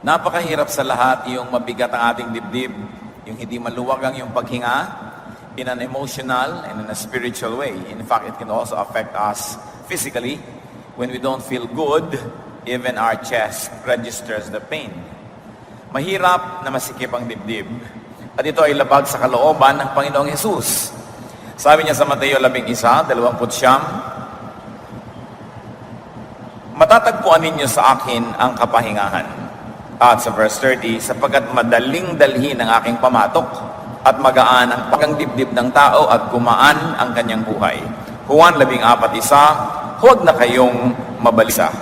Napakahirap sa lahat yung mabigat ang ating dibdib, yung hindi maluwag ang yung paghinga in an emotional and in a spiritual way. In fact, it can also affect us physically. When we don't feel good, even our chest registers the pain. Mahirap na masikip ang dibdib. At ito ay labag sa kalooban ng Panginoong Hesus. Sabi niya sa Mateo 11:29, matatagpuan ninyo sa akin ang kapahingahan. At sa verse 30, sapagkat madaling dalhin ang aking pamatok at magaan ang pagdibdib ng tao at gumaan ang kanyang buhay. Juan 14:1, huwag na kayong mabalisa.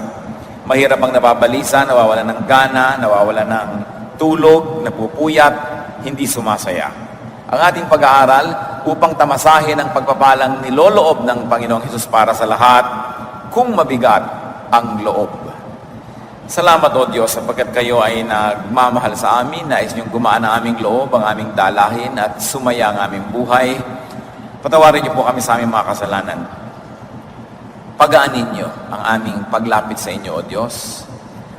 Mahirap ang nababalisa, nawawala ng gana, nawawala ng tulog, napupuyat, hindi sumasaya. Ang ating pag-aaral upang tamasahin ang pagpapalang niloloob ng Panginoong Hesus para sa lahat kung mabigat ang loob. Salamat o Diyos sapagkat kayo ay nagmamahal sa amin, nais niyong gumaan ang aming loob, ang aming dalahin at sumaya ang aming buhay. Patawarin niyo po kami sa aming mga kasalanan. Pagaanin niyo ang aming paglapit sa inyo o Diyos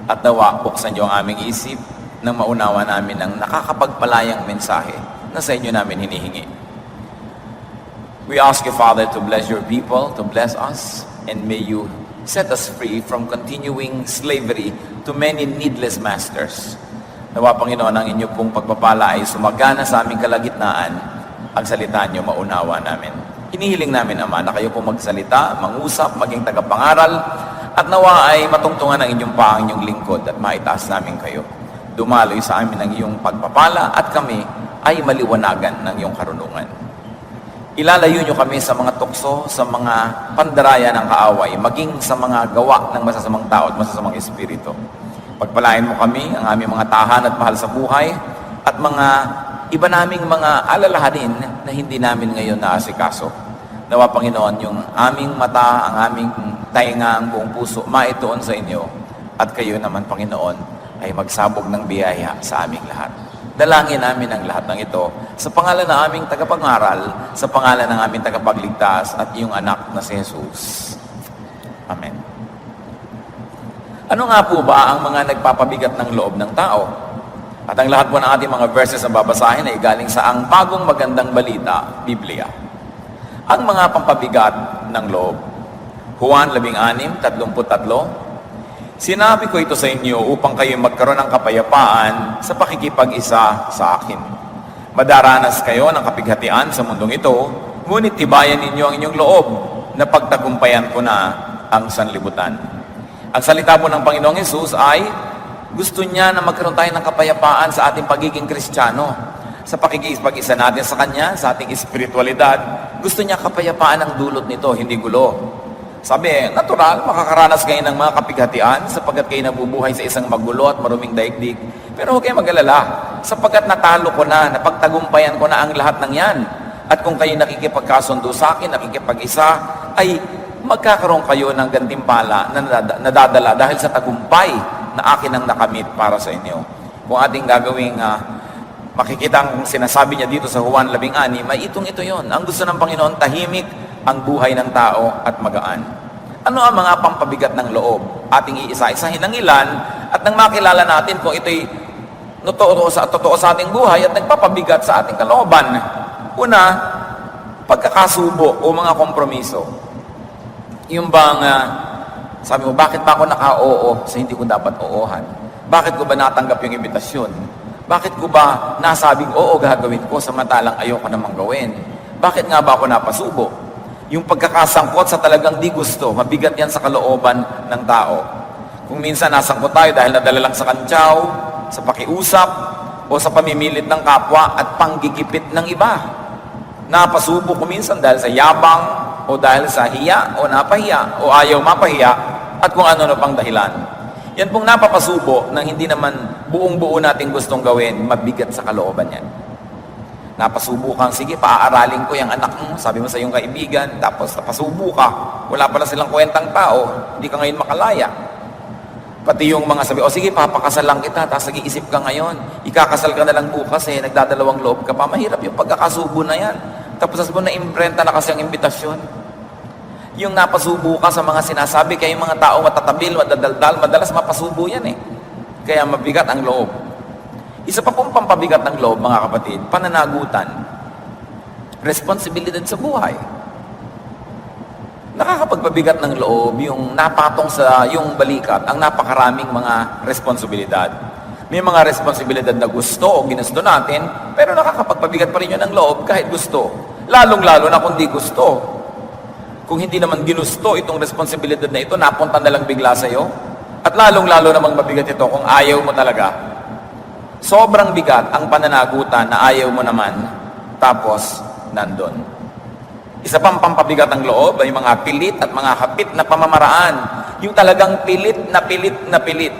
at nawa buksan niyo ang aming isip nang maunawa namin ang nakakapagpalayang mensahe na sa inyo namin hinihingi. We ask you, Father, to bless your people, to bless us, and may you set us free from continuing slavery to many needless masters. Nawa, Panginoon, ang inyo pong pagpapala ay sumagana sa aming kalagitnaan. Ang salita niyo maunawa namin. Hinihiling namin, Ama, na kayo pong magsalita, mangusap, maging tagapangaral, at nawa ay matungtungan ang inyong paang inyong lingkod at maitaas namin kayo. Dumaloy sa amin ang iyong pagpapala at kami ay maliwanagan ng iyong karunungan. Ilalayo niyo kami sa mga tukso, sa mga pandaraya ng kaaway, maging sa mga gawa ng masasamang tao at masasamang espiritu. Pagpalain mo kami, ang aming mga tahan at mahal sa buhay, at mga iba naming mga alalahanin na hindi namin ngayon naasikaso. Nawa, Panginoon, yung aming mata, ang aming tainga, ang buong puso, maituon sa inyo, at kayo naman, Panginoon, ay magsabog ng biyaya sa aming lahat. Dalangin namin ang lahat ng ito sa pangalan ng aming tagapangaral, sa pangalan ng aming tagapagligtas at iyong anak na si Jesus. Amen. Ano nga po ba ang mga nagpapabigat ng loob ng tao? At ang lahat po ng ating mga verses na babasahin ay galing sa ang bagong magandang balita, Biblia. Ang mga pampabigat ng loob. Juan 16:33, sinabi ko ito sa inyo upang kayo magkaroon ng kapayapaan sa pakikipag-isa sa akin. Madaranas kayo ng kapighatian sa mundong ito, ngunit tibayan ninyo ang inyong loob na pagtagumpayan ko na ang sanlibutan. Ang salita po ng Panginoong Hesus ay gusto niya na magkaroon tayo ng kapayapaan sa ating pagiging Kristiyano. Sa pakikipag-isa natin sa Kanya, sa ating espiritualidad, gusto niya kapayapaan ang dulot nito, hindi gulo. Sabi, natural, makakaranas kayo ng mga kapighatian sapagkat kayo nabubuhay sa isang magulo at maruming daigdig. Pero huwag kayo mag-alala, sapagkat natalo ko na, napagtagumpayan ko na ang lahat ng yan. At kung kayo nakikipagkasundo sa akin, nakikipag-isa, ay magkakaroon kayo ng gantimpala na nadadala dahil sa tagumpay na akin ang nakamit para sa inyo. Kung ating gagawing makikita ang sinasabi niya dito sa Juan 16, may ito yon. Ang gusto ng Panginoon, tahimik ang buhay ng tao at magaan. Ano ang mga pampabigat ng loob? Ating iisa-isahin ng ilan at nang makilala natin kung ito'y totoo sa ating buhay at nagpapabigat sa ating kalooban. Una, pagkakasubo o mga kompromiso. Yung bang, sabi mo, bakit ba ako naka-oo sa hindi ko dapat oohan? Bakit ko ba natanggap yung imbitasyon? Bakit ko ba nasabing oo gagawin ko samantalang ayoko namang gawin? Bakit nga ba ako napasubo? Yung pagkakasangkot sa talagang di gusto, mabigat yan sa kalooban ng tao. Kung minsan nasangkot tayo dahil nadala lang sa kantsaw, sa pakiusap, o sa pamimilit ng kapwa at panggigipit ng iba. Napasubo ko minsan dahil sa yabang, o dahil sa hiya, o napahiya, o ayaw mapahiya, at kung ano pang dahilan. Yan pong napapasubo na hindi naman buong-buo nating gustong gawin, mabigat sa kalooban yan. Napasubo kang, sige, paaaralin ko yung anak mo, sabi mo sa iyong kaibigan, tapos napasubo ka, wala pala silang kwentang tao, hindi ka ngayon makalaya. Pati yung mga sabi, o sige, papakasal lang kita, tapos nag-iisip ka ngayon, ikakasal ka na lang bukas, nagdadalawang loob ka pa, mahirap yung pagkakasubo na yan. Tapos sabi mo, na-imprenta na kasi ang imbitasyon. Yung napasubo ka sa mga sinasabi, kaya yung mga tao matatabil, madadaldal, madalas mapasubo yan Kaya mabigat ang loob. Isa pa pong pampabigat ng loob, mga kapatid, pananagutan. Responsibilidad sa buhay. Nakakapagpabigat ng loob yung napatong sa yung balikat, ang napakaraming mga responsibilidad. May mga responsibilidad na gusto o ginusto natin, pero nakakapagpabigat pa rin yun ng loob kahit gusto. Lalong-lalo na kung di gusto. Kung hindi naman ginusto itong responsibilidad na ito, napunta na lang bigla sa'yo. At lalong-lalo namang mabigat ito kung ayaw mo talaga. Sobrang bigat ang pananagutan na ayaw mo naman, tapos nandun. Isa pang pampabigat ng loob ay mga pilit at mga hapit na pamamaraan. Yung talagang pilit na pilit na pilit.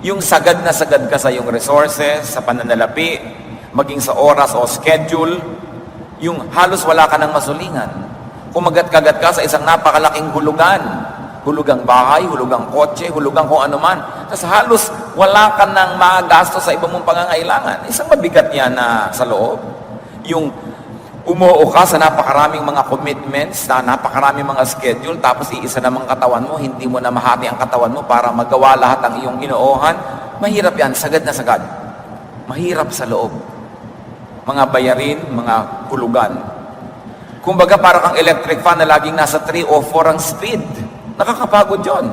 Yung sagad na sagad ka sa iyong resources, sa pananalapi, maging sa oras o schedule, yung halos wala ka ng masulingan. Kumagat-kagat ka sa isang napakalaking hulugan. Hulugang bahay, hulugang kotse, hulugang kung ano man. Kasi halos wala ka ng magasto sa ibang mong pangangailangan. Isang mabigat yan na sa loob. Yung umuo ka sa napakaraming mga commitments, sa napakaraming mga schedule, tapos iisa namang katawan mo, hindi mo na mahati ang katawan mo para magawa lahat ang iyong inoohan. Mahirap yan, sagad na sagad. Mahirap sa loob. Mga bayarin, mga hulugan. Kumbaga para kang electric fan na laging nasa 3 o 4 ang speed. Nakakapagod yun.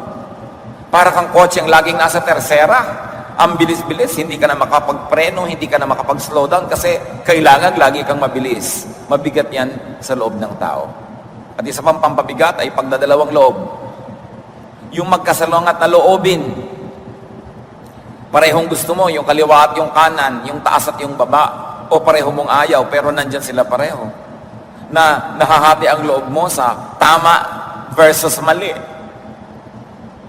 Para kang kotse ang laging nasa tercera. Ang bilis-bilis, hindi ka na makapagpreno, hindi ka na makapag-slow down kasi kailangan lagi kang mabilis. Mabigat yan sa loob ng tao. At isa pang pampabigat ay pagdadalawang loob. Yung magkasalungat na loobin. Parehong gusto mo, yung kaliwa at yung kanan, yung taas at yung baba, o pareho mong ayaw, pero nandyan sila pareho. Na nahahati ang loob mo sa tama versus mali.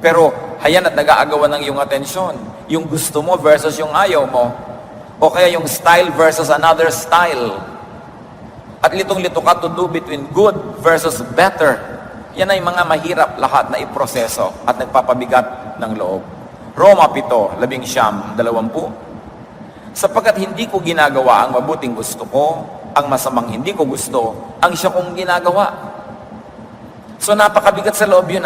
Pero hayan at nag-aagawan ng iyong atensyon. Yung gusto mo versus yung ayaw mo. O kaya yung style versus another style. At litong-lito ka to do between good versus better. Yan ay mga mahirap lahat na iproseso at nagpapabigat ng loob. Roma 7:19-20. Sapagkat hindi ko ginagawa ang mabuting gusto ko, ang masamang hindi ko gusto, ang siya kong ginagawa. So napakabigat sa loob yun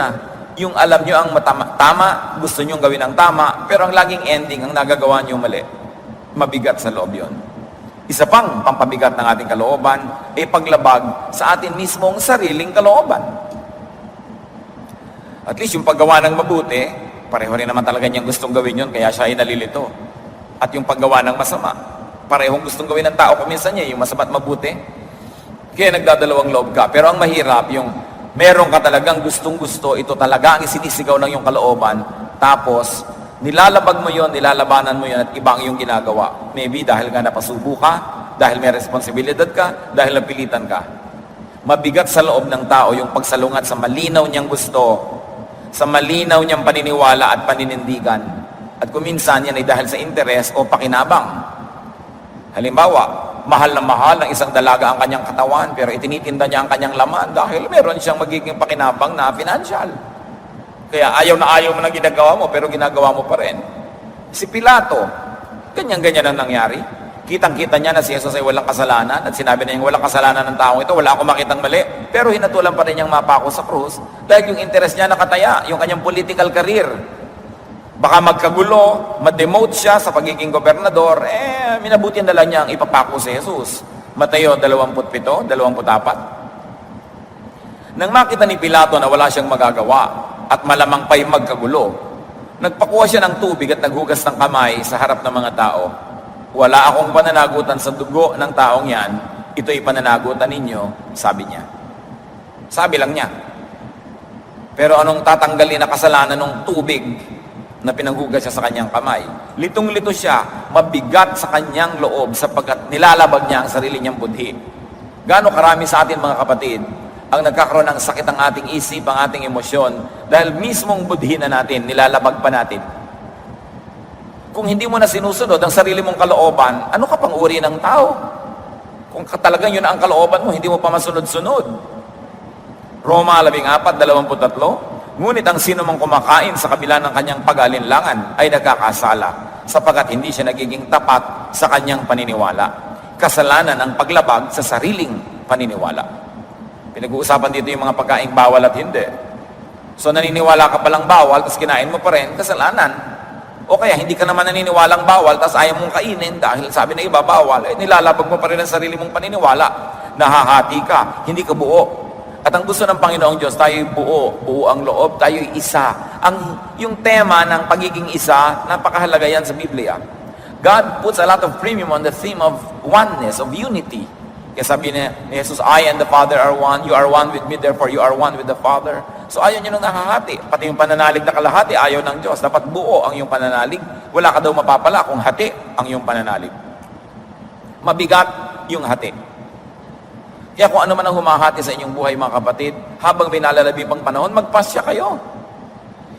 Yung alam nyo ang tama, gusto nyo gawin ang tama, pero ang laging ending, ang nagagawa nyo mali. Mabigat sa loob yun. Isa pang pampabigat ng ating kalooban ay paglabag sa atin mismong sariling kalooban. At least yung paggawa ng mabuti, pareho rin naman talaga niyang gustong gawin yun, kaya siya ay nalilito. At yung paggawa ng masama, parehong gustong gawin ng tao, kuminsan niya yung masama at mabuti. Kaya nagdadalawang loob ka. Pero ang mahirap, yung meron ka talagang gustong-gusto, ito talaga ang isinisigaw ng iyong kalooban, tapos nilalabag mo yon, nilalabanan mo yon, at iba ang iyong ginagawa. Maybe dahil nga napasubo ka, dahil may responsibilidad ka, dahil napilitan ka. Mabigat sa loob ng tao yung pagsalungat sa malinaw niyang gusto, sa malinaw niyang paniniwala at paninindigan. At kuminsan yan ay dahil sa interes o pakinabang. Halimbawa, mahal na mahal ng isang dalaga ang kanyang katawan, pero itinitinda niya ang kanyang laman dahil meron siyang magiging pakinabang na financial. Kaya ayaw na ayaw mo na ginagawa mo, pero ginagawa mo pa rin. Si Pilato, ganyan-ganyan ang nangyari. Kitang-kita niya na si Jesus ay walang kasalanan at sinabi na yung walang kasalanan ng taong ito, wala akong makitang mali. Pero hinatulan pa rin niyang mapako sa krus dahil yung interest niya nakataya, yung kanyang political career. Baka magkagulo, ma-demote siya sa pagiging gobernador, minabuti na lang niya ang ipapako si Jesus. Mateo 27:24. Nang makita ni Pilato na wala siyang magagawa at malamang pa'y magkagulo, nagpakuha siya ng tubig at naghugas ng kamay sa harap ng mga tao. Wala akong pananagutan sa dugo ng taong yan, ito'y pananagutan ninyo, sabi niya. Sabi lang niya. Pero anong tatanggalin na kasalanan ng tubig na pinanghugas siya sa kanyang kamay? Litong-lito siya, mabigat sa kanyang loob sapagkat nilalabag niya ang sarili niyang budhi. Gaano karami sa atin mga kapatid ang nagkakaroon ng sakit ang ating isip, ang ating emosyon dahil mismong budhi na natin, nilalabag pa natin. Kung hindi mo na sinusunod ang sarili mong kalooban, ano ka pang uri ng tao? Kung talagang yun ang kalooban mo, hindi mo pa masunod-sunod. Roma 14:23. Ngunit ang sino mang kumakain sa kabila ng kanyang pag-alinlangan ay nagkakasala sapagkat hindi siya nagiging tapat sa kanyang paniniwala. Kasalanan ang paglabag sa sariling paniniwala. Pinag-uusapan dito yung mga pagkaing bawal at hindi. So naniniwala ka palang bawal, tapos kinain mo pa rin, kasalanan. O kaya hindi ka naman naniniwalang bawal, tapos ayaw mong kainin dahil sabi na iba bawal, nilalabag mo pa rin ang sarili mong paniniwala. Nahahati ka, hindi ka buo. At ang gusto ng Panginoong Diyos, tayo'y buo ang loob, tayo'y isa. Yung tema ng pagiging isa, napakahalaga yan sa Biblia. God puts a lot of premium on the theme of oneness, of unity. Kaya sabi ni Jesus, I and the Father are one, you are one with me, therefore you are one with the Father. So ayaw nyo nung nakahati. Pati yung pananalig na kalahati, ayaw ng Diyos. Dapat buo ang iyong pananalig. Wala ka daw mapapala kung hati ang iyong pananalig. Mabigat yung hati. Kaya kung ano man ang humahati sa inyong buhay, mga kapatid, habang pinalalabi pang panahon, magpasya kayo.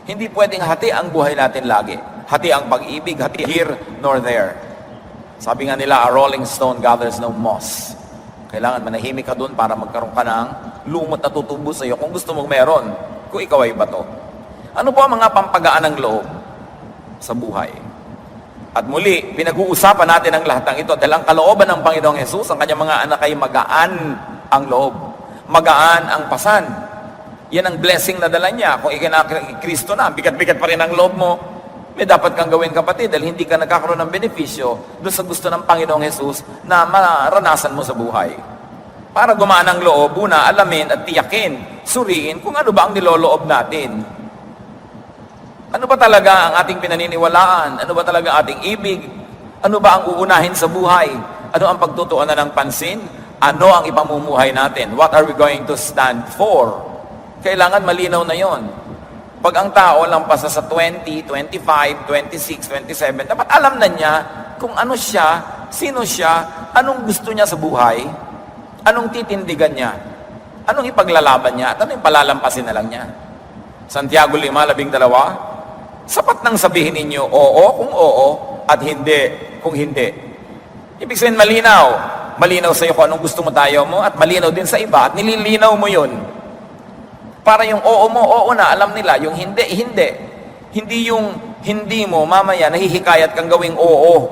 Hindi pwedeng hati ang buhay natin lagi. Hati ang pag-ibig, hati here nor there. Sabi nga nila, a rolling stone gathers no moss. Kailangan manahimik ka doon para magkaroon ka ng lumot na tutubo sa iyo kung gusto mong meron, kung ikaw ay bato. Ano po ang mga pampagaan ng loob sa buhay? At muli, pinag-uusapan natin ang lahat ng ito dahil ang kalooban ng Panginoong Jesus, ang kanyang mga anak ay magaan ang loob. Magaan ang pasan. Yan ang blessing na dala niya. Kung Kristo na, bigat-bigat pa rin ang loob mo, may dapat kang gawin, kapatid, dahil hindi ka nagkakaroon ng benepisyo doon sa gusto ng Panginoong Jesus na maranasan mo sa buhay. Para gumaan ang loob, una, alamin at tiyakin, suriin kung ano ba ang niloloob natin. Ano ba talaga ang ating pinaniniwalaan? Ano ba talaga ang ating ibig? Ano ba ang uunahin sa buhay? Ano ang pagtutuunan ng pansin? Ano ang ipamumuhay natin? What are we going to stand for? Kailangan malinaw na yon. Pag ang tao lampas sa 20, 25, 26, 27, dapat alam na niya kung ano siya, sino siya, anong gusto niya sa buhay, anong titindigan niya, anong ipaglalaban niya, at anong palalampasin na lang niya. Santiago 5:12, sapat nang sabihin ninyo oo kung oo at hindi kung hindi. Ibig sabihin malinaw. Malinaw sa iyo kung anong gusto mo, tayo mo, at malinaw din sa iba at nililinaw mo yun. Para yung oo mo, oo na, alam nila. Yung hindi, hindi. Hindi yung hindi mo, mamaya, nahihikayat kang gawing oo.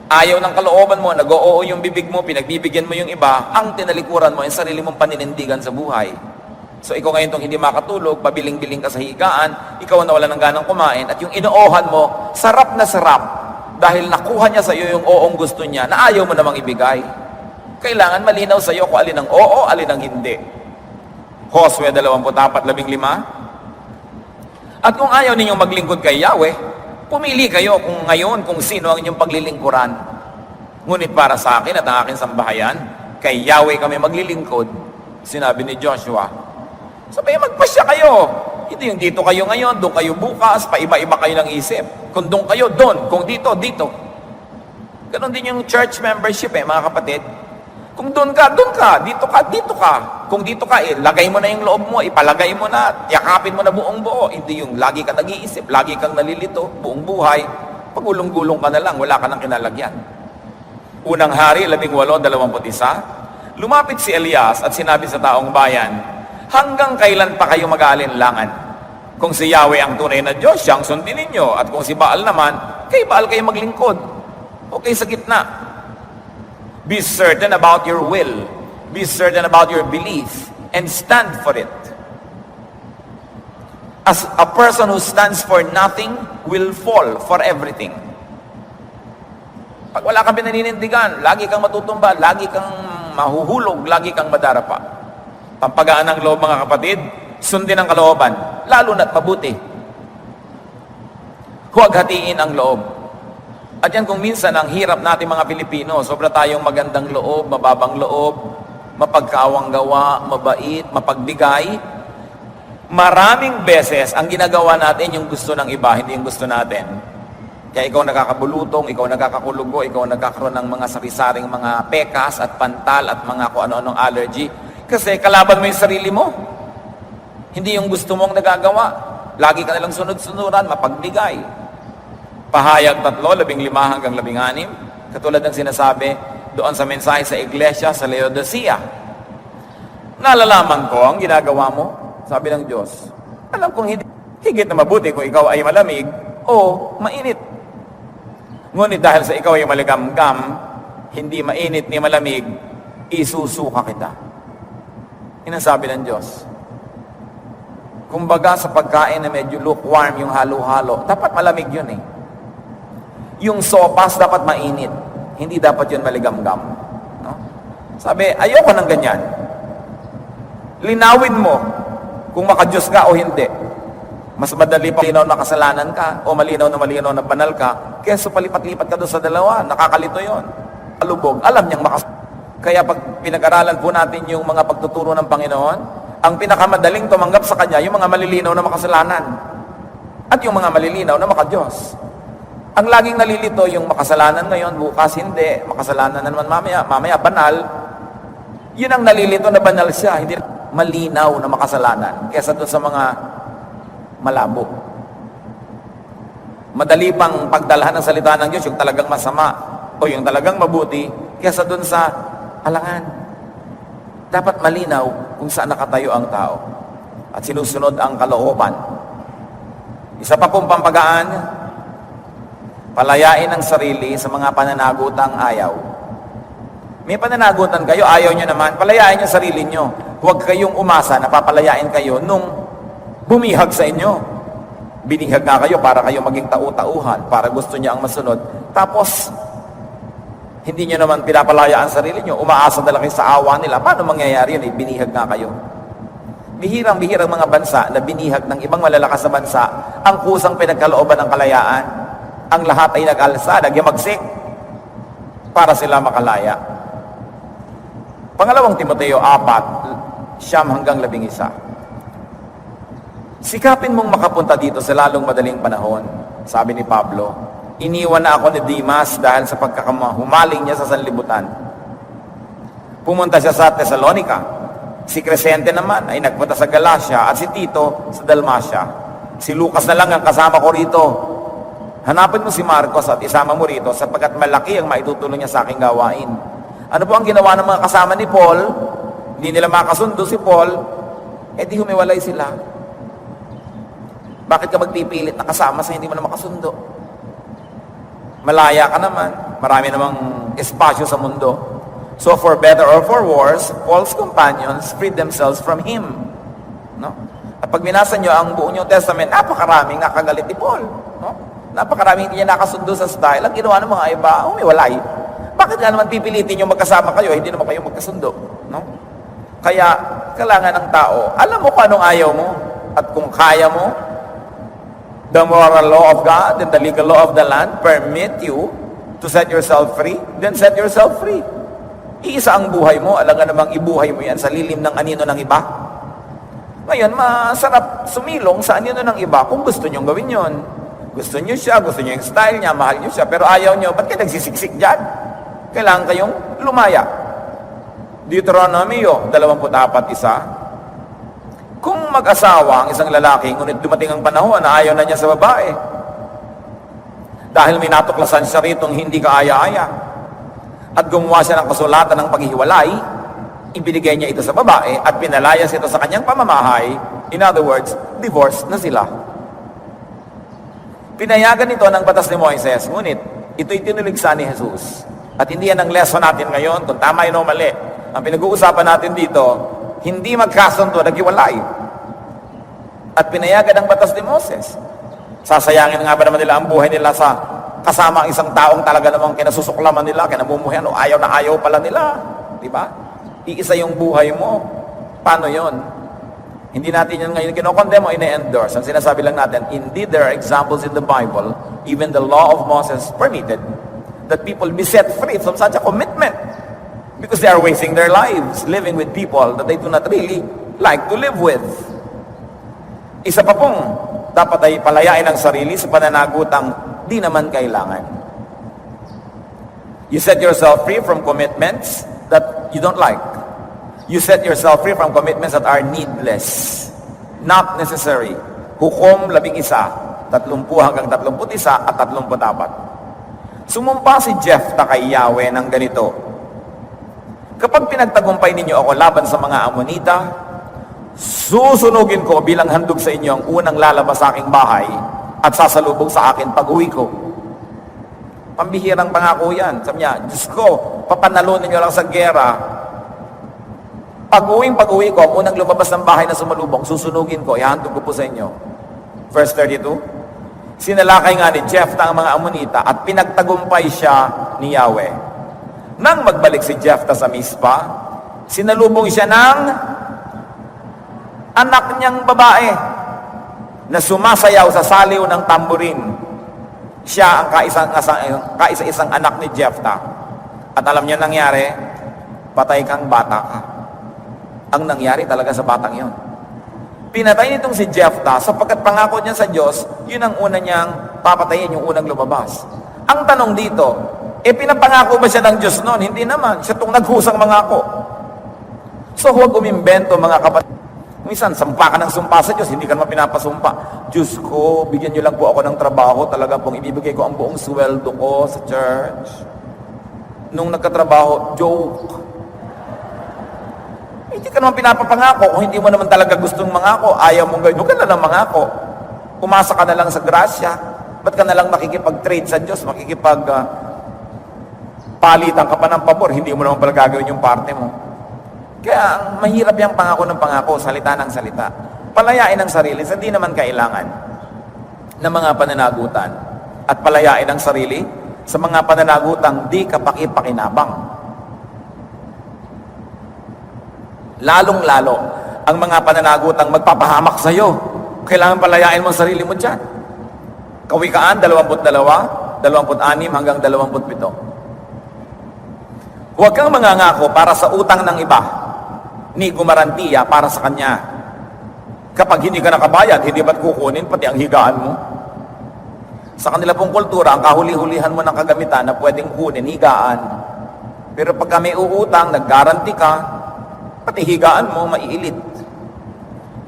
Ayaw ng kalooban mo, nag-oo yung bibig mo, pinagbibigyan mo yung iba, ang tinalikuran mo, yung sarili mong paninindigan sa buhay. So ikaw ngayon itong hindi makatulog, pabiling-biling ka sa higaan, ikaw ang nawala ng ganang kumain, at yung inoohan mo, sarap na sarap, dahil nakuha niya sa iyo yung oong gusto niya, na ayaw mo namang ibigay. Kailangan malinaw sa iyo kung alin ang oo, alin ang hindi. Josue 24:5. At kung ayaw ninyong maglingkod kay Yahweh, pumili kayo kung ngayon kung sino ang inyong paglilingkuran. Ngunit para sa akin at ang aking sambahayan, kay Yahweh kami maglilingkod, sinabi ni Joshua. Sabi, magpasya kayo. Hindi yung dito kayo ngayon, doon kayo bukas, paiba-iba kayo ng isip. Kung doon kayo, doon. Kung dito, dito. Ganon din yung church membership mga kapatid. Kung doon ka, doon ka. Dito ka, dito ka. Kung dito ka, lagay mo na yung loob mo, ipalagay mo na, yakapin mo na buong buo. Hindi yung lagi ka nag-iisip, lagi kang nalilito, buong buhay. Pagulong-gulong ka na lang, wala ka nang kinalagyan. Unang Hari, 18:21, lumapit si Elias at sinabi sa taong bayan, hanggang kailan pa kayo mag-aalinlangan? Kung si Yahweh ang tunay na Diyos, siyang sundin ninyo. At kung si Baal naman, kay Baal kayo maglingkod. Okay sa gitna. Be certain about your will. Be certain about your belief. And stand for it. As a person who stands for nothing will fall for everything. Pag wala kang pinaninindigan, lagi kang matutumba, lagi kang mahuhulog, lagi kang madarapa. Pampagaan ng loob, mga kapatid, sundin ang kalooban, lalo na't mabuti. Huwag hatiin ang loob. At yan kung minsan ang hirap natin mga Pilipino, sobra tayong magandang loob, mababang loob, mapagkaawang gawa, mabait, mapagbigay. Maraming beses ang ginagawa natin yung gusto ng iba, hindi yung gusto natin. Kaya ikaw nakakabulutong, ikaw nakakakulugo, ikaw nagkakaroon ng mga sari-saring mga pekas at pantal at mga kung ano-anong allergy. Kasi kalaban mo yung sarili mo. Hindi yung gusto mong nagagawa. Lagi ka nalang sunod-sunuran, mapagbigay. Pahayag 3:15-16, katulad ng sinasabi doon sa mensahe sa iglesia sa Laodicea. Nalalaman ko ang ginagawa mo, sabi ng Diyos. Alam kong higit na mabuti kung ikaw ay malamig o mainit. Ngunit dahil sa ikaw ay maligamgam, hindi mainit ni malamig, isusuka kita. Inasabi ng Diyos. Kumbaga sa pagkain na medyo lukewarm, yung halo-halo, dapat malamig yun eh. Yung sopas dapat mainit. Hindi dapat yun maligamgam. No? Sabi, ayoko ng ganyan. Linawin mo kung makadiyos ka o hindi. Mas madali pa malinaw na kasalanan ka o malinaw na banal ka kaysa palipat-lipat ka doon sa dalawa. Nakakalito yon. Alubog, alam niyang Kaya pag pinag-aralan po natin yung mga pagtuturo ng Panginoon, ang pinakamadaling tumanggap sa Kanya, yung mga malilinaw na makasalanan at yung mga malilinaw na makadiyos. Ang laging nalilito yung makasalanan ngayon, bukas hindi, makasalanan na naman mamaya banal. Yun ang nalilito na banal siya, hindi malinaw na makasalanan kaysa doon sa mga malabo. Madali pang pagdalhan ng salita ng Diyos yung talagang masama o yung talagang mabuti kaysa doon sa alangan. Dapat malinaw kung saan nakatayo ang tao at sinusunod ang kalooban. Isa pa pong pampagaan, palayain ang sarili sa mga pananagutang ayaw. May pananagutan kayo, ayaw nyo naman, palayain yung sarili nyo. Huwag kayong umasa na papalayain kayo nung bumihag sa inyo. Binihag nga kayo para kayo maging tau-tauhan, para gusto niya ang masunod. Tapos, hindi nyo naman pinapalaya ang sarili nyo, umaasa na lang kayo sa awa nila. Paano mangyayari yun? Binihag nga kayo. Bihirang-bihirang mga bansa na binihag ng ibang malalakas na bansa ang kusang pinagkalooban ng kalayaan. Ang lahat ay nag-alsa, nagyamagsik para sila makalaya. Pangalawang Timoteo 4:9-11. Sikapin mong makapunta dito sa lalong madaling panahon, sabi ni Pablo. Iniwan na ako ni Demas dahil sa pagkakahumaling niya sa sanlibutan. Pumunta siya sa Thessalonica. Si Crescente naman ay nagpunta sa Galacia at si Tito sa Dalmacia. Si Lucas na lang ang kasama ko rito. Hanapin mo si Marcos at isama mo rito sapagkat malaki ang maitutulong niya sa aking gawain. Ano po ang ginawa ng mga kasama ni Paul? Hindi nila makasundo si Paul, di humiwalay sila. Bakit ka magpipilit na kasama sa hindi mo na makasundo? Malaya ka naman. Marami namang espasyo sa mundo. So for better or for worse, Paul's companions freed themselves from him. No? At pag binasa nyo ang buong New Testament, napakaraming nakagalit ni Paul. No? Napakaraming hindi niya nakasundo sa style. Ang ginawa ng mga iba, umiwalay. Bakit nga naman pipilitin yung magkasama kayo, hindi naman kayo magkasundo? No? Kaya, kailangan ng tao, alam mo kung anong ayaw mo, at kung kaya mo, the moral law of God and the legal law of the land permit you to set yourself free, then set yourself free. Iisa ang buhay mo, alangan namang ibuhay mo yan sa lilim ng anino ng iba. Ngayon, masarap sumilong sa anino ng iba kung gusto nyong gawin yon. Gusto nyo siya, gusto nyo yung style niya, mahal nyo siya, pero ayaw nyo, ba't kayo nagsisiksik dyan? Kailangan kayong lumaya. Deuteronomy 24:1. Kung mag-asawa ang isang lalaki, ngunit dumating ang panahon na ayaw na niya sa babae, dahil may natuklasan siya ritong hindi kaaya-aya, at gumawa siya ng kasulatan ng paghihiwalay, ibinigay niya ito sa babae at pinalayas ito sa kanyang pamamahay. In other words, divorce na sila. Pinayagan ito ng batas ni Moises, ngunit ito'y tinuligsa ni Jesus. At hindi yan ang lesson natin ngayon, kung tama yun o mali. Ang pinag-uusapan natin dito, hindi magkasundo, naghiwalay. At pinayagan ng batas ni Moses. Sasayangin nga ba naman nila ang buhay nila sa kasama ang isang taong talaga namang kinasusuklaman nila, kinamumuhayan, o ayaw na ayaw pala nila. Diba? Iisa yung buhay mo. Paano yon? Hindi natin yan ngayon kinokondem o ine-endorse. Ang sinasabi lang natin, indeed there are examples in the Bible, even the law of Moses permitted, that people be set free from such a commitment because they are wasting their lives living with people that they do not really like to live with. Isa pa pong dapat ay palayain ang sarili sa pananagutang di naman kailangan. You set yourself free from commitments that you don't like. You set yourself free from commitments that are needless, not necessary. Hukom 11, 30 hanggang 31 at 34. Sumumpa si Jephthah kay Yahweh ng ganito: kapag pinagtagumpay ninyo ako laban sa mga Amonita, susunugin ko bilang handog sa inyo ang unang lalabas sa aking bahay at sasalubog sa akin pag-uwi ko. Pambihirang pangako yan. Sabi niya, Diyos ko, papanalunin niyo lang sa gera Pag-uwi ko, ang unang lumabas ng bahay na sumalubong, susunugin ko, ihandog ko po sa inyo. Verse 32, sinalakay nga ni Jephthah ang mga Amonita at pinagtagumpay siya ni Yahweh. Nang magbalik si Jephthah sa Mizpah, sinalubong siya ng anak niyang babae na sumasayaw sa saliw ng tamburin. Siya ang kaisa-isang anak ni Jephthah. At alam niya nangyari, patay kang bata ka. Ang nangyari talaga sa batang yon. Pinatay nitong si Jephthah sapagkat pangako niya sa Diyos, yun ang una niyang papatayin, yung unang lumabas. Ang tanong dito, pinapangako ba siya ng Diyos noon? Hindi naman. Siya itong naghusang mangako. So huwag umimbento mga kapatid. Minsan, sumpa ka ng sumpa sa Diyos, hindi ka naman pinapasumpa. Diyos ko, bigyan niyo lang po ako ng trabaho, talaga pong ibibigay ko ang buong sweldo ko sa church. Nung nagkatrabaho, joke. Hindi ka naman pinapapangako kung hindi mo naman talaga gustong mangako, ayaw mong gawin, huwag ka na lang mangako. Umasa ka na lang sa grasya. Ba't ka na lang makikipag-trade sa Diyos, palitan ka pa ng pabor, hindi mo naman pala gagawin yung parte mo. Kaya mahirap yung pangako ng pangako, salita ng salita. Palayain ang sarili, hindi naman kailangan ng mga pananagutan. At palayain ang sarili sa mga pananagutang di kapaki-pakinabang. Lalong-lalo ang mga pananagutang magpapahamak sa iyo. Kailangan palayain mo ang sarili mo dyan. Kawikaan 22, 26 hanggang 27. Huwag kang mangangako para sa utang ng iba, ni gumarantiya para sa kanya. Kapag hindi ka nakabayad, hindi ba't kukunin pati ang higaan mo? Sa kanila pong kultura, ang kahuli-hulihan mo ng kagamitan na pwedeng kunin, higaan. Pero pag may uutang, naggaranti ka, pati higaan mo, maiilit.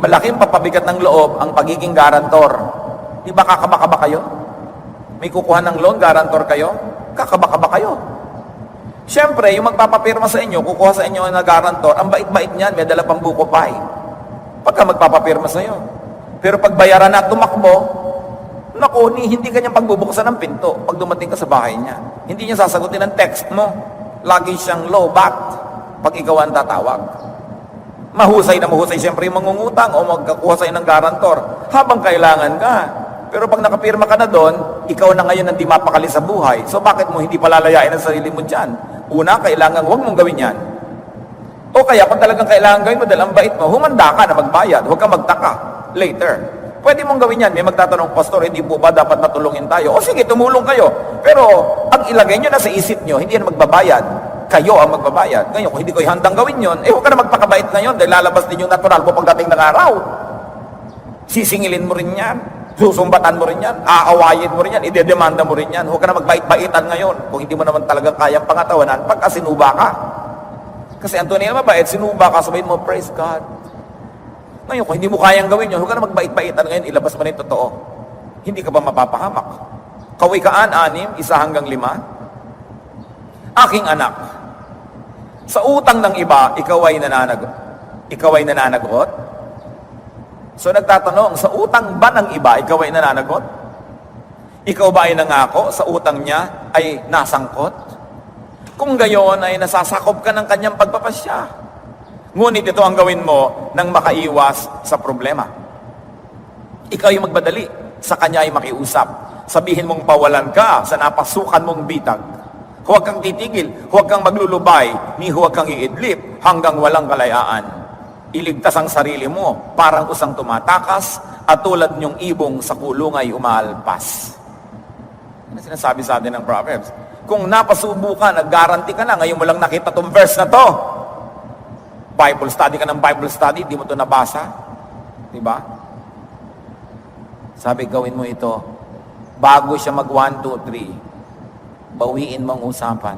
Malaking papabigat ng loob ang pagiging garantor. Di ba kakaba-kaba kayo? May kukuha ng loan, garantor kayo? Kakaba-kaba kayo. Siyempre, yung magpapapirma sa inyo, kukuha sa inyo na garantor, ang bait-bait niyan, may dala pang buko pa eh. Pagka magpapapirma sa iyo. Pero pag bayaran na at tumakbo, naku, hindi kanyang pagbubuksan ng pinto pag dumating ka sa bahay niya. Hindi niya sasagutin ang text mo. Lagi siyang low bat pag ikaw ang tatawag. Mahusay na mahusay siyempre yung mangungutang o magkakuha sa ng garantor habang kailangan ka. Pero pag nakapirma ka na doon, ikaw na ngayon ang di mapakali sa buhay. So bakit mo hindi palalayain ang sarili mo dyan? Una, kailangan huwag mong gawin yan. O kaya kung talagang kailangan gawin mo dahil ang bait mo, humanda ka na magbayad. Huwag kang magtaka later. Pwede mong gawin yan. May magtatanong, Pastor, hindi po ba dapat natulungin tayo? O sige, tumulong kayo. Pero ang ilagay nyo na sa isip nyo, hindi yan magbabayad. Kayo ang magbabayad. Ngayon, kung hindi ko handang gawin yun, huwag ka na magpakabait ngayon dahil lalabas din yung natural mo pagdating ng araw. Sisingilin mo rin yan. Susumbatan mo rin yan. Aawayin mo rin yan. Idedemanda mo rin yan. Huwag ka na magbait-baitan ngayon kung hindi mo naman talagang kayang pangatawanan pagka sinuba ka. Kasi ang tunay na mabait, sinuba ka, sabihin mo, praise God. Ngayon, kung hindi mo kayang gawin yun, huwag ka na magbait-baitan ngayon, ilabas mo na yung totoo. Hindi ka ba mapapahamak? Kawikaan 6, 1 hanggang 5. Aking anak, sa utang ng iba, ikaw ay nananagot? So nagtatanong, sa utang ba ng iba, ikaw ay nananagot? Ikaw ba ay nangako sa utang niya ay nasangkot? Kung gayon ay nasasakop ka ng kanyang pagpapasya. Ngunit ito ang gawin mo nang makaiwas sa problema. Ikaw ay magmadali, sa kanya ay makiusap. Sabihin mong pawalan ka sa napasukan mong bitag. Huwag kang titigil, huwag kang maglulubay, ni huwag kang iidlip hanggang walang kalayaan. Iligtas ang sarili mo, parang usang tumatakas, at tulad niyong ibong sa kulong ay umaalpas. Ano sinasabi sa atin ng Proverbs? Kung napasubo ka, nag-guarantee ka na, ngayon mo lang nakita itong verse na to. Bible study ka ng Bible study, di mo ito nabasa. Diba? Sabi, gawin mo ito. Bago siya mag 1, 2, 3, bawiin mo ang usapan.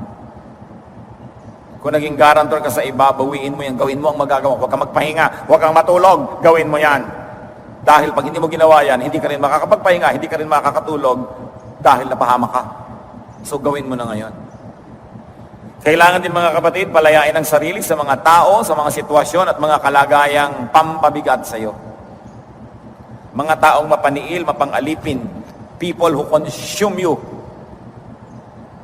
Kung naging garantor ka sa iba, bawiin mo yan, gawin mo ang magagawa. Huwag kang magpahinga, huwag kang matulog, gawin mo yan. Dahil pag hindi mo ginawa yan, hindi ka rin makakapagpahinga, hindi ka rin makakatulog dahil napahamak ka. So gawin mo na ngayon. Kailangan din mga kapatid, palayain ang sarili sa mga tao, sa mga sitwasyon at mga kalagayang pampabigat sa iyo. Mga taong mapaniil, mapangalipin, people who consume you.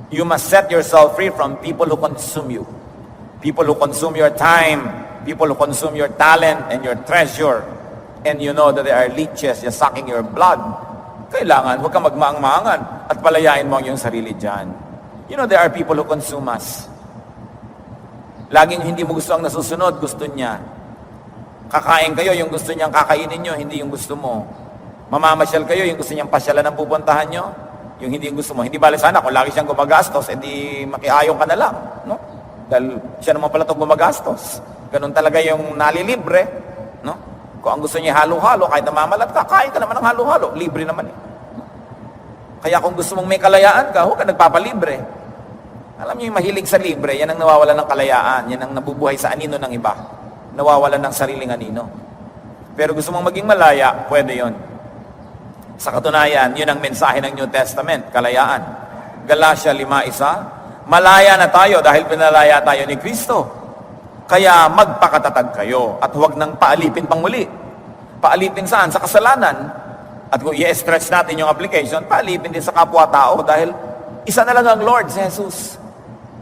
You must set yourself free from people who consume you. People who consume your time, people who consume your talent and your treasure, and you know that they are leeches just sucking your blood, kailangan huwag kang magmaang-maangan at palayain mo ang iyong sarili dyan. You know, there are people who consume us. Laging hindi mo gusto ang nasusunod, gusto niya. Kakain kayo, yung gusto niyang kakainin nyo, hindi yung gusto mo. Mamamasyal kayo, yung gusto niyang pasyalan ang pupuntahan nyo, yung hindi yung gusto mo. Hindi bali sana kung lagi siyang gumagastos, edi makiayong ka na lang. No? Dahil siya naman pala itong gumagastos. Ganun talaga yung nalilibre. No? Kung ang gusto niya halo-halo, kahit namamalat ka, kain ka naman ng halo-halo. Libre naman eh. Kaya kung gusto mong may kalayaan ka, huwag ka nagpapalibre. Alam niyo yung mahilig sa libre, yan ang nawawalan ng kalayaan, yan ang nabubuhay sa anino ng iba. Nawawalan ng sariling anino. Pero gusto mong maging malaya, pwede yon. Sa katunayan, yun ang mensahe ng New Testament, kalayaan. Galatia 5:1, malaya na tayo dahil pinalaya tayo ni Kristo. Kaya magpakatatag kayo at huwag nang paalipin pang muli. Paalipin saan? Sa kasalanan. At kung i-stretch natin yung application, paalipin din sa kapwa-tao dahil isa na lang ang Lord, si Jesus.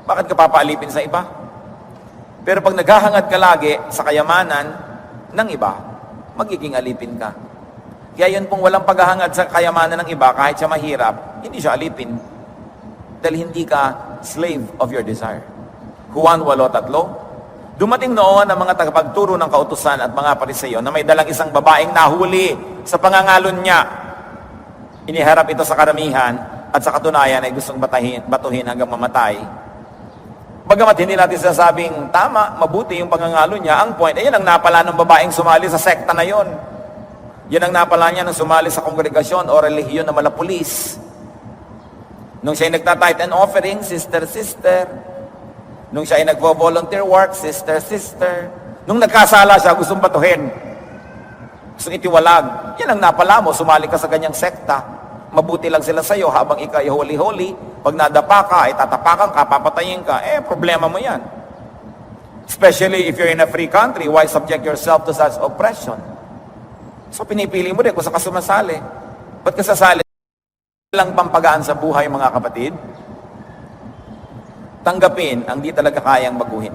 Bakit ka papaalipin sa iba? Pero pag naghahangad ka lagi sa kayamanan ng iba, magiging alipin ka. Kaya yun pong walang paghahangad sa kayamanan ng iba, kahit siya mahirap, hindi siya alipin. Dahil hindi ka slave of your desire. Juan 8:3, dumating noon ang mga tagapagturo ng kautusan at mga Pariseo na may dalang isang babaeng nahuli sa pangangalon niya. Iniharap ito sa karamihan at sa katunayan ay gustong batuhin hanggang mamatay. Bagamat hindi natin sasabing tama, mabuti yung pangangalo niya, ang point, ayan ang napala ng babaeng sumali sa sekta na yon. Yan ang napala niya nang sumali sa kongregasyon o relihiyon na malapulis. Nung siya ay nagta-tithe and offering, sister. Nung siya ay nagvo-volunteer work, sister. Nung nagkasala siya, gustong batuhin. Gustong itiwalag. Yan ang napala mo, sumali ka sa ganyang sekta. Mabuti lang sila sa'yo habang ikaw ay holy-holy. Pag nadapa ka, ay tatapakan ka, papatayin ka, problema mo yan. Especially if you're in a free country, why subject yourself to such oppression? So pinipili mo rin kung saan ka sumasali. Ba't ka sasali? Lang pampagaan sa buhay, mga kapatid? Tanggapin ang di talaga kayang baguhin.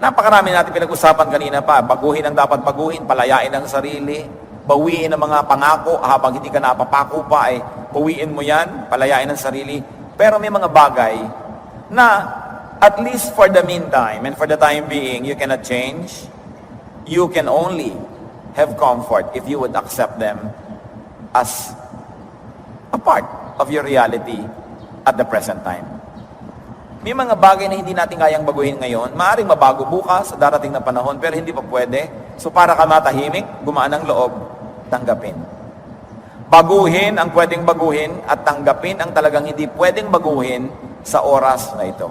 Napakarami natin pinag-usapan kanina pa. Baguhin ang dapat baguhin, palayain ang sarili, bawiin ang mga pangako habang hindi ka napapako pa, bawiin mo yan, palayain ang sarili. Pero may mga bagay na at least for the meantime and for the time being, you cannot change. You can only have comfort if you would accept them as a part of your reality at the present time. May mga bagay na hindi natin kayang baguhin ngayon, maaaring mabago bukas sa darating na panahon, pero hindi pa pwede. So para ka matahimik, gumaan ang loob, tanggapin. Baguhin ang pwedeng baguhin at tanggapin ang talagang hindi pwedeng baguhin sa oras na ito.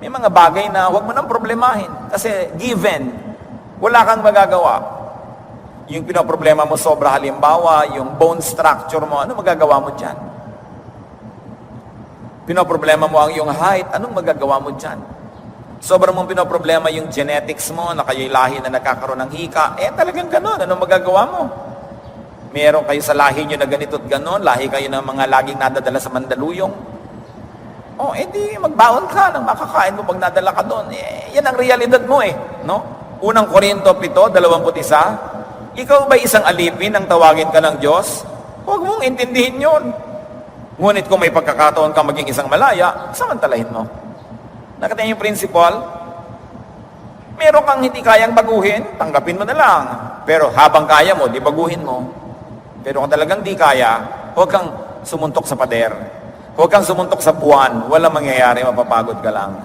May mga bagay na huwag mo nang problemahin kasi given, wala kang magagawa. Yung pinoproblema mo sobra, halimbawa, yung bone structure mo, ano magagawa mo dyan? Pinoproblema mo ang iyong height, anong magagawa mo dyan? Sobrang mong pinoproblema yung genetics mo, na kayo'y lahi na nagkakaroon ng hika, talagang ganon, anong magagawa mo? Meron kayo sa lahi nyo na ganito't ganon, lahi kayo ng mga laging nadadala sa Mandaluyong. Di magbaon ka ng makakain mo pag nadala ka doon. Yan ang realidad mo no? Unang Korinto 7:21, ikaw ba isang alipin ang tawagin ka ng Diyos? Huwag mong intindihin yun. Ngunit kung may pagkakataon ka maging isang malaya, samantalahin mo. Nakita yung principle? Meron kang hindi kayang baguhin, tanggapin mo na lang. Pero habang kaya mo, di baguhin mo. Pero kung talagang di kaya, huwag kang sumuntok sa pader. Huwag kang sumuntok sa buwan. Walang mangyayari, mapapagod ka lang.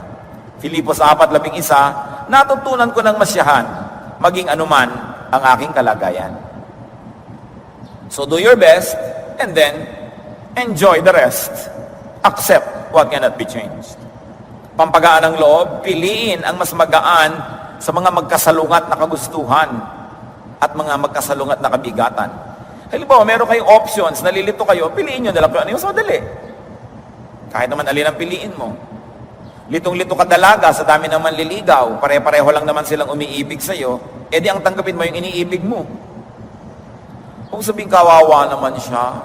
Filipos 4:11, natutunan ko ng masyahan, maging anuman ang aking kalagayan. So do your best, and then enjoy the rest. Accept what cannot be changed. Pampagaan ng loob, piliin ang mas magaan sa mga magkasalungat na kagustuhan at mga magkasalungat na kabigatan. Halimbawa, meron kayong options, nalilito kayo, piliin nyo na lang kung ano yung madali. Kahit naman alin ang piliin mo. Litong-lito ka dalaga, sa dami ng manliligaw, pare-pareho lang naman silang umiibig sa'yo, di ang tanggapin mo yung iniibig mo. Kung sabihin kawawa naman siya,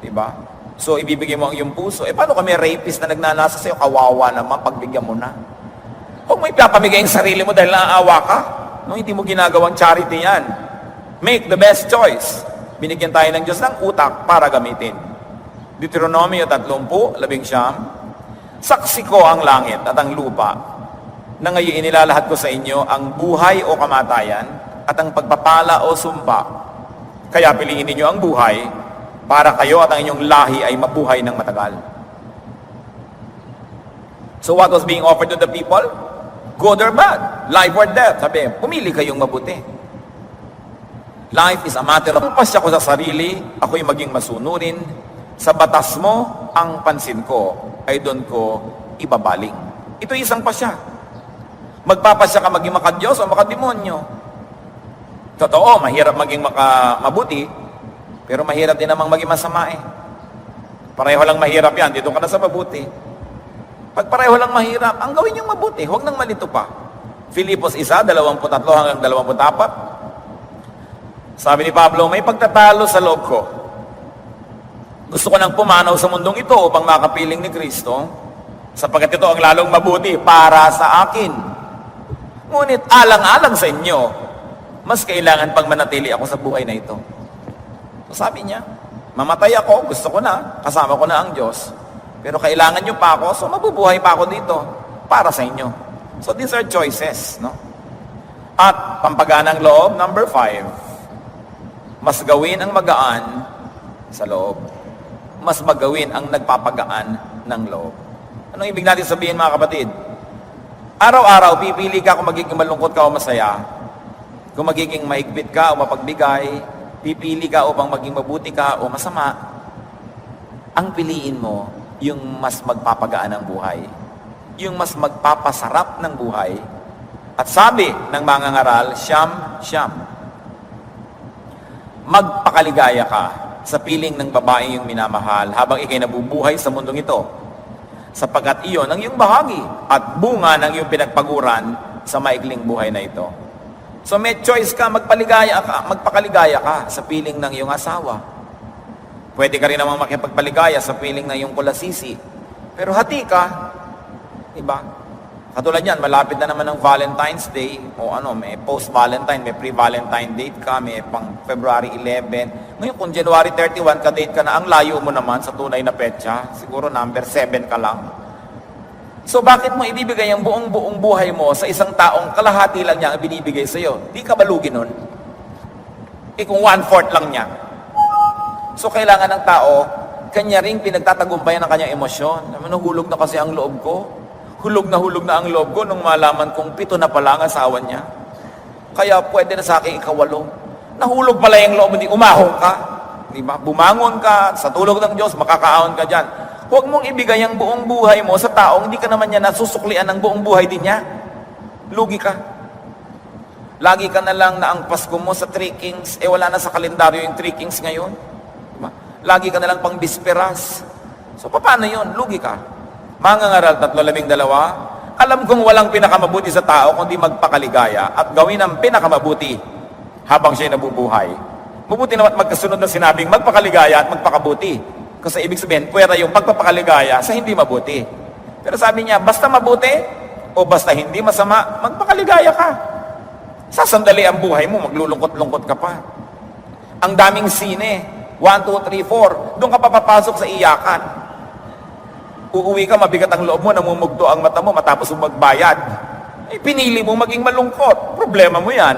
diba? So, ibibigay mo ang iyong puso. Paano kami rapist na nagnanasa sa'yo? Kawawa naman, pagbigyan mo na. Huwag mo ipapamigay ang sarili mo dahil naaawa ka. No, hindi mo ginagawang charity yan. Make the best choice. Binigyan tayo ng Diyos ng utak para gamitin. Deuteronomio 30:11, saksi ko ang langit at ang lupa, na ngayon inilalahad ko sa inyo ang buhay o kamatayan at ang pagpapala o sumpa. Kaya piliin ninyo ang buhay para kayo at ang inyong lahi ay mabuhay ng matagal. So what was being offered to the people? Good or bad? Life or death? Sabi, pumili kayong mabuti. Life is a matter of pasya ko sa sarili, ako'y maging masunurin. Sa batas mo, ang pansin ko ay doon ko ibabaling. Ito isang pasya. Magpapasya ka maging makadiyos o makademonyo. Totoo, mahirap maging mabuti, pero mahirap din namang maging masama eh. Pareho lang mahirap yan, dito ka na sa mabuti. Pag pareho lang mahirap, ang gawin niyong mabuti, huwag nang malito pa. Filipos 1:23-24. Sabi ni Pablo, may pagtatalo sa loob ko. Gusto ko nang pumanaw sa mundong ito upang makapiling ni Kristo, sapagkat ito ang lalong mabuti para sa akin. Ngunit alang-alang sa inyo, mas kailangan pang manatili ako sa buhay na ito. So sabi niya, mamatay ako, gusto ko na, kasama ko na ang Diyos, pero kailangan niyo pa ako, so mabubuhay pa ako dito para sa inyo. So these are choices, no? At pampaganang loob, number 5, mas gawin ang magaan sa loob. Mas magawin ang nagpapagaan ng loob. Anong ibig natin sabihin, mga kapatid? Araw-araw, pipili ka kung magiging malungkot ka o masaya. Kung magiging maigpit ka o mapagbigay, pipili ka upang maging mabuti ka o masama. Ang piliin mo, yung mas magpapagaan ng buhay. Yung mas magpapasarap ng buhay. At sabi ng mga ngaral, siyam. Magpakaligaya ka sa piling ng babae yung minamahal habang ikay nabubuhay sa mundong ito, sapagkat iyon ang iyong bahagi at bunga ng iyong pinagpaguran sa maikling buhay na ito. So may choice ka, magpakaligaya ka sa piling ng iyong asawa. Pwede ka rin namang makipagpaligaya sa piling ng iyong kulasisi. Pero hati ka, diba? Katulad yan, malapit na naman ng Valentine's Day, o may post-Valentine, may pre-Valentine date ka, may pang February 11. Ngayon, kung January 31, ka-date ka na, ang layo mo naman sa tunay na petsa, siguro number 7 ka lang. So, bakit mo ibibigay ang buong buhay mo sa isang taong kalahati lang niya ang binibigay sa'yo? Di ka balugi nun? Kung 1/4 lang niya. So, kailangan ng tao, kanya ring pinagtatagumpayan ng kanyang emosyon. Nahulog na kasi ang loob ko. Hulog na ang loob ko nung malaman kong 7 na pala ang asawa niya. Kaya pwede na sa akin ika-8. Nahulog pala yung loob, hindi umahon ka. Diba? Bumangon ka, sa tulog ng Diyos, makakaahon ka dyan. Huwag mong ibigay ang buong buhay mo sa taong hindi ka naman niya nasusuklian ng buong buhay din niya. Lugi ka. Lagi ka na lang na ang Pasko mo sa 3 Kings, wala na sa kalendaryo yung 3 Kings ngayon. Diba? Lagi ka na lang pang bisperas. So paano yun? Lugi ka. Mga ngaral 3:12, alam kong walang pinakamabuti sa tao kundi magpakaligaya at gawin ang pinakamabuti habang siya'y nabubuhay. Mabuti naman magkasunod na sinabing magpakaligaya at magpakabuti. Kasi ibig sabihin, pwera yung magpapakaligaya sa hindi mabuti. Pero sabi niya, basta mabuti o basta hindi masama, magpakaligaya ka. Sasandali ang buhay mo, maglulungkot-lungkot ka pa. Ang daming sine, 1, 2, 3, 4, doon ka papapasok sa iyakan. Uuwi ka, mabigat ang loob mo, namumugto ang mata mo matapos mo magbayad. Pinili mo maging malungkot. Problema mo yan.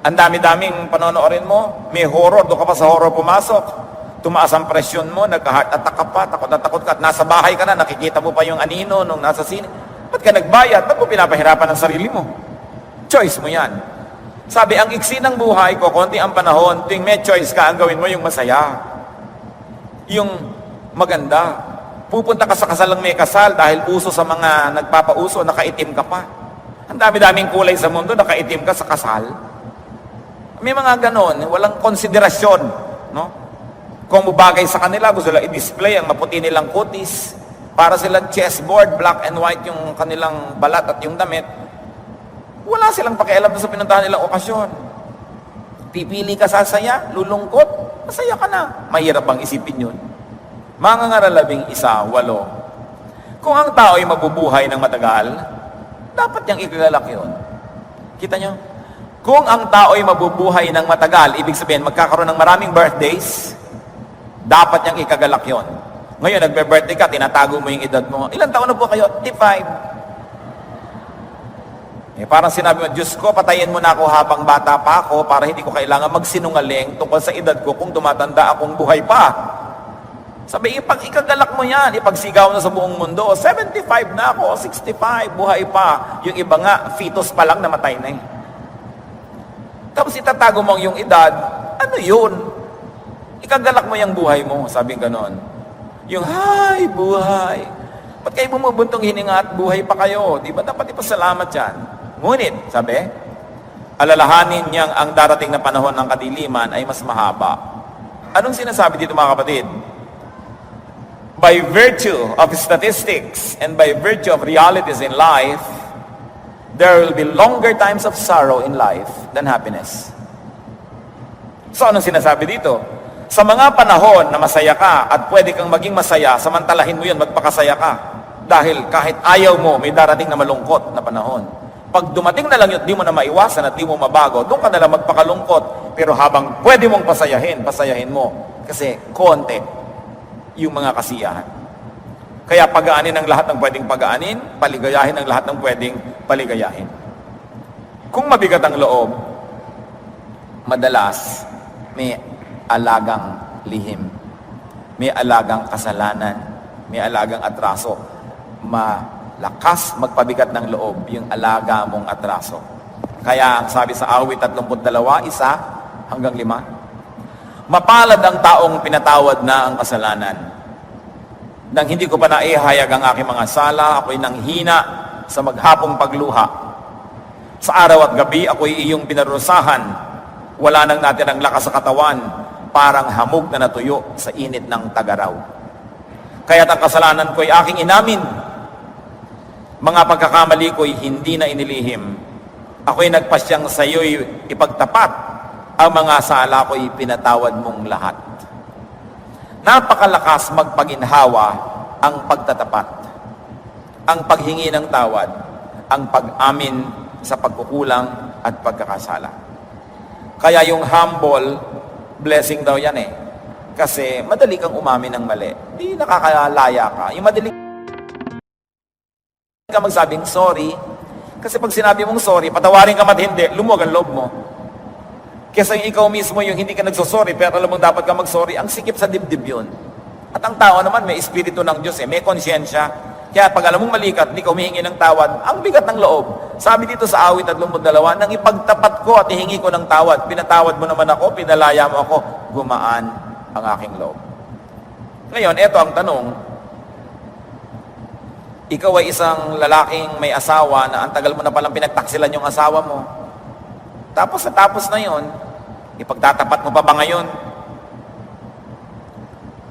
Ang dami-daming panonoorin mo, may horror, doon ka pa sa horror pumasok. Tumaas ang presyon mo, nagka-heart attack ka pa, takot na takot ka, at nasa bahay ka na, nakikita mo pa yung anino nung nasa sine. Ba't ka nagbayad? Ba't mo pinapahirapan ang sarili mo? Choice mo yan. Sabi, ang iksi ng buhay ko, konti ang panahon, tuwing may choice ka, ang gawin mo yung masaya. Yung maganda. Pupunta ka sa kasalang may kasal dahil uso sa mga nagpapauso, nakaitim ka pa. Ang dami-daming kulay sa mundo, nakaitim ka sa kasal. May mga ganon, walang konsiderasyon. No? Kung mabagay sa kanila, gusto nila i-display ang maputi nilang kutis. Para silang chessboard, black and white yung kanilang balat at yung damit. Wala silang pakialam sa pinuntahan nilang okasyon. Pipili ka sa saya, lulungkot, masaya ka na. Mahirap bang isipin yun? Mga ngaral 11:8. Kung ang tao ay mabubuhay ng matagal, dapat niyang ikagalak yun. Kita nyo? Kung ang tao'y mabubuhay ng matagal, ibig sabihin, magkakaroon ng maraming birthdays, dapat niyang ikagalak yun. Ngayon, nagbe-birthday ka, tinatago mo yung edad mo. Ilang taon na po kayo? 35. Parang sinabi mo, Diyos ko, patayin mo na ako habang bata pa ako para hindi ko kailangan magsinungaling tungkol sa edad ko kung tumatanda akong buhay pa. Sabi, ikagalak mo yan, ipagsigaw na sa buong mundo. 75 na ako, 65, buhay pa. Yung iba nga, fetus pa lang, namatay na eh. Tapos itatago mo yung edad, ano yun? Ikagalak mo yung buhay mo, sabi ganon. Yung, hi, buhay. Ba't kayo bumubuntong hininga at buhay pa kayo? Di ba dapat ipasalamat yan? Ngunit, sabi, alalahanin niyang ang darating na panahon ng kadiliman ay mas mahaba. Anong sinasabi dito mga kapatid? By virtue of statistics and by virtue of realities in life, there will be longer times of sorrow in life than happiness. So, anong sinasabi dito? Sa mga panahon na masaya ka at pwede kang maging masaya, samantalahin mo yun, magpakasaya ka. Dahil kahit ayaw mo, may darating na malungkot na panahon. Pag dumating na lang yun, di mo na maiwasan at di mo mabago, doon ka na lang magpakalungkot. Pero habang pwede mong pasayahin mo. Kasi konti yung mga kasiyahan. Kaya pagaanin ang lahat ng pwedeng pagaanin, paligayahin ang lahat ng pwedeng paligayahin. Kung mabigat ang loob, madalas may alagang lihim, may alagang kasalanan, may alagang atraso. Malakas magpabigat ng loob yung alaga mong atraso. Kaya sabi sa awit 32, 1-5, mapalad ang taong pinatawad na ang kasalanan. Nang hindi ko pa naihayag ang aking mga sala, ako'y nanghina sa maghapong pagluha. Sa araw at gabi, ako'y iyong pinarusahan. Wala nang natirang lakas sa katawan, parang hamog na natuyo sa init ng tagaraw. Kaya't ang kasalanan ko'y aking inamin. Mga pagkakamali ko'y hindi na inilihim. Ako'y nagpasyang sa iyo'y ipagtapat. Ang mga sala ko'y pinatawad mong lahat. Napakalakas magpaginhawa ang pagtatapat, ang paghingi ng tawad, ang pag-amin sa pagkukulang at pagkakasala. Kaya yung humble, blessing daw yan eh. Kasi madali kang umamin ng mali. Di nakakalaya ka. Yung madali ka magsabing sorry. Kasi pag sinabi mong sorry, patawarin ka mat hindi, lumuwag ang loob mo. Kesa yung ikaw mismo yung hindi ka nagsosorry, pero alam mong dapat ka magsorry, ang sikip sa dibdib yun. At ang tao naman, may espiritu ng Diyos may konsyensya. Kaya pag alam mong mali ka at hindi ka humihingi ng tawad, ang bigat ng loob. Sabi dito sa awit 32, nang ipagtapat ko at hihingi ko ng tawad, pinatawad mo naman ako, pinalaya mo ako, gumaan ang aking loob. Ngayon, eto ang tanong. Ikaw ay isang lalaking may asawa na ang tagal mo na palang pinagtaksilan yung asawa mo. Tapos na yon, ipagtatapat mo pa ba ngayon?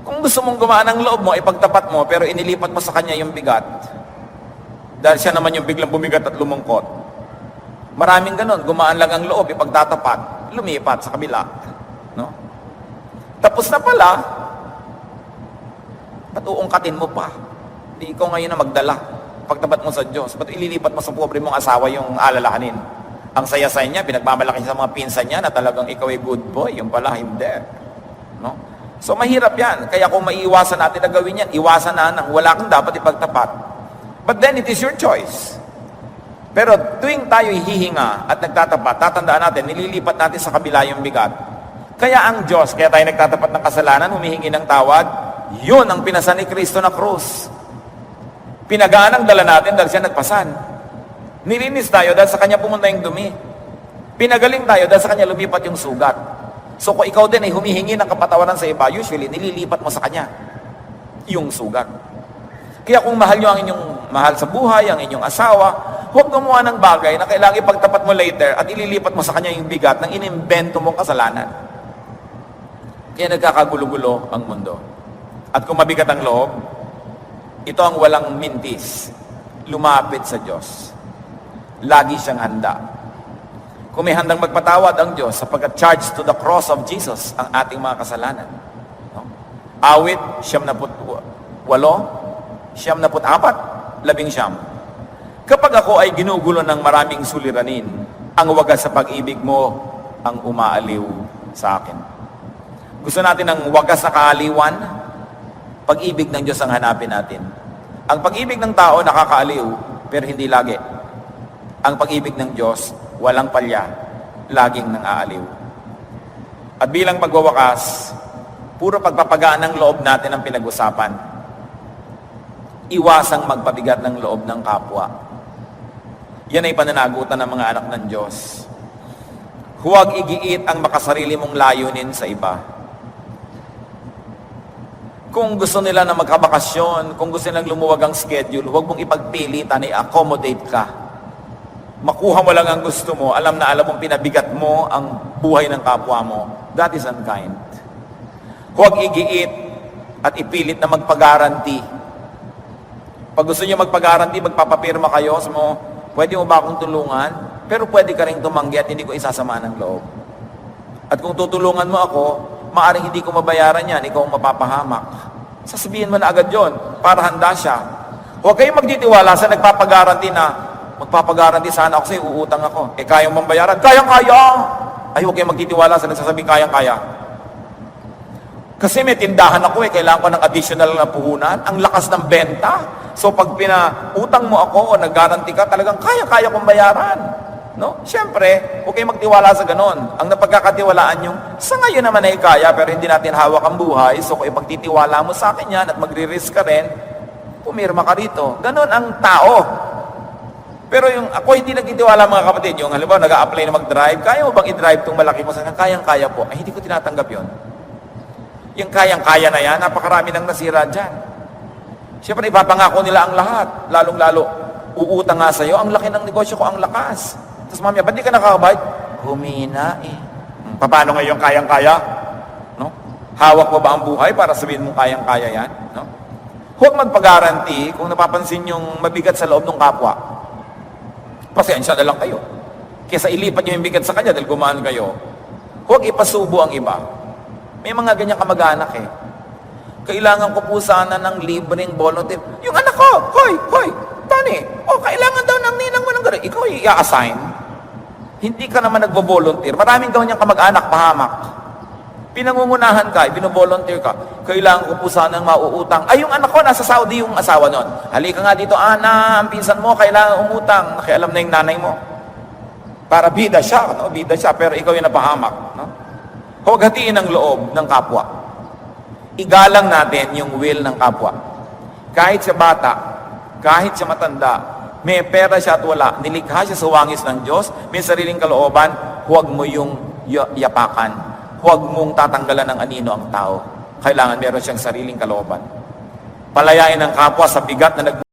Kung gusto mong gumaan ang loob mo, ipagtapat mo, pero inilipat mo sa kanya yung bigat. Dahil siya naman yung biglang bumigat at lumungkot. Maraming ganon, gumaan lang ang loob, ipagtatapat, lumipat sa kabila. No? Tapos na pala, ba't uungkatin mo pa? Di ikaw ngayon na magdala. Pagtapat mo sa Diyos, ba't ililipat mo sa pobre mong asawa yung alalahanin? Ang saya-saya niya, pinagmamalaki sa mga pinsan niya na talagang ikaw ay good boy, yung pala hindi. No? So mahirap yan. Kaya kung maiiwasan natin na gawin yan, iwasan na nang wala kang dapat ipagtapat. But then it is your choice. Pero tuwing tayo hihinga at nagtatapat, tatandaan natin, nililipat natin sa kabila yung bigat. Kaya ang Diyos, kaya tayo nagtatapat ng kasalanan, humihingi ng tawad, yun ang pinasan ni Kristo na krus. Pinagaan ang dala natin dahil siya nagpasan. Nilinis tayo dahil sa kanya pumunta yung dumi. Pinagaling tayo dahil sa kanya lumipat yung sugat. So kung ikaw din ay humihingi ng kapatawaran sa iba, usually nililipat mo sa kanya yung sugat. Kaya kung mahal nyo ang inyong mahal sa buhay, ang inyong asawa, huwag gumawa ng bagay na kailangan ipagtapat mo later at ililipat mo sa kanya yung bigat ng inimbento mong kasalanan. Kaya nagkakagulo-gulo ang mundo. At kung mabigat ang loob, ito ang walang mintis. Lumapit sa Diyos. Lagi siyang handa. Kung may handang magpatawad ang Diyos sapagkat charged to the cross of Jesus ang ating mga kasalanan. No? Awit, 78, 19. Kapag ako ay ginugulo ng maraming suliranin, ang wagas sa pag-ibig mo ang umaaliw sa akin. Gusto natin ng wagas na kaaliwan, pag-ibig ng Diyos ang hanapin natin. Ang pag-ibig ng tao nakakaaliw, pero hindi lagi. Ang pag-ibig ng Diyos, walang palya, laging nang aaliw. At bilang pagwawakas, puro pagpapagaan ng loob natin ang pinag-usapan. Iwasang magpabigat ng loob ng kapwa. Yan ay pananagutan ng mga anak ng Diyos. Huwag igiit ang makasarili mong layunin sa iba. Kung gusto nila na magkabakasyon, kung gusto nilang lumuwag ang schedule, huwag mong ipagpilitan, i-accommodate ka. Makuha mo lang ang gusto mo, alam na alam mong pinabigat mo ang buhay ng kapwa mo. That is unkind. Huwag igiit at ipilit na magpagaranti. Pag gusto niyo magpagaranti, magpapapirma kayo, pwede mo ba akong tulungan? Pero pwede ka rin tumanggi at hindi ko isasama ng loob. At kung tutulungan mo ako, maaring hindi ko mabayaran yan, ikaw ang mapapahamak. Sasabihin mo na agad yon para handa siya. Huwag kayong magtitiwala sa nagpapagaranti na, magpapagaranti sana ako sa'yo, uutang ako. Kayang mambayaran? Kayang-kaya! Ay, huwag kayong magtitiwala sa nagsasabing kayang-kaya. Kasi may tindahan ako kailangan ko ng additional na puhunan. Ang lakas ng benta. So pag pinautang mo ako o nag-guarantee ka, talagang kaya-kaya kong bayaran. No? Siyempre, huwag kayong magtiwala sa ganon. Ang napagkakatiwalaan yung, sa ngayon naman ay kaya, pero hindi natin hawak ang buhay. So kung ipagtitiwala mo sa akin yan at magre-risk ka rin, pumirma ka rito. Ganon ang tao. Pero yung ako hindi nagtitiwala mga kapatid, yung halimbawa nag-a-apply na mag-drive, kaya mo bang i-drive itong malaki mo? Kayang-kaya po. Ay, hindi ko tinatanggap yon. Yung kayang-kaya na yan, napakarami nang nasira dyan. Siyempre, ipapangako nila ang lahat. Lalong-lalo, uutang nga sa'yo, ang laki ng negosyo ko, ang lakas. Tapos mamaya, ba't di ka nakakabayad? Humina eh. Paano ngayon kayang-kaya? No? Hawak mo ba ang buhay para sabihin mong kayang-kaya yan? No? Huwag magpagaranti kung napapansin yung mabigat sa loob ng kapwa. Pasensya na lang kayo. Kesa ilipat nyo yung bigat sa kanya dahil gumaan kayo. Huwag ipasubo ang iba. May mga ganyan kamag-anak eh. Kailangan ko po sana ng libreng volunteer. Yung anak ko, hoy, Tani, kailangan daw ng ninang mo ng gano'n. Ikaw i-assign. Hindi ka naman nagbo-volunteer. Maraming daw niyang kamag-anak, pahamak. Pinangungunahan ka, bino-volunteer ka. Kailangan ko po sana ng mauutang. Ay, yung anak ko, nasa Saudi yung asawa nun. Halika nga dito, Ana, ang pinsan mo, kailangan umutang. Nakialam na yung nanay mo. Para bida siya, no? Bida siya, pero ikaw yung napahamak. No? Huwag hatiin ang loob ng kapwa. Igalang natin yung will ng kapwa. Kahit siya bata, kahit siya matanda, may pera siya at wala, nilikha siya sa wangis ng Diyos, may sariling kalooban, huwag mo yung yapakan. Huwag mong tatanggalan ng anino ang tao. Kailangan meron siyang sariling kalooban. Palayain ang kapwa sa bigat na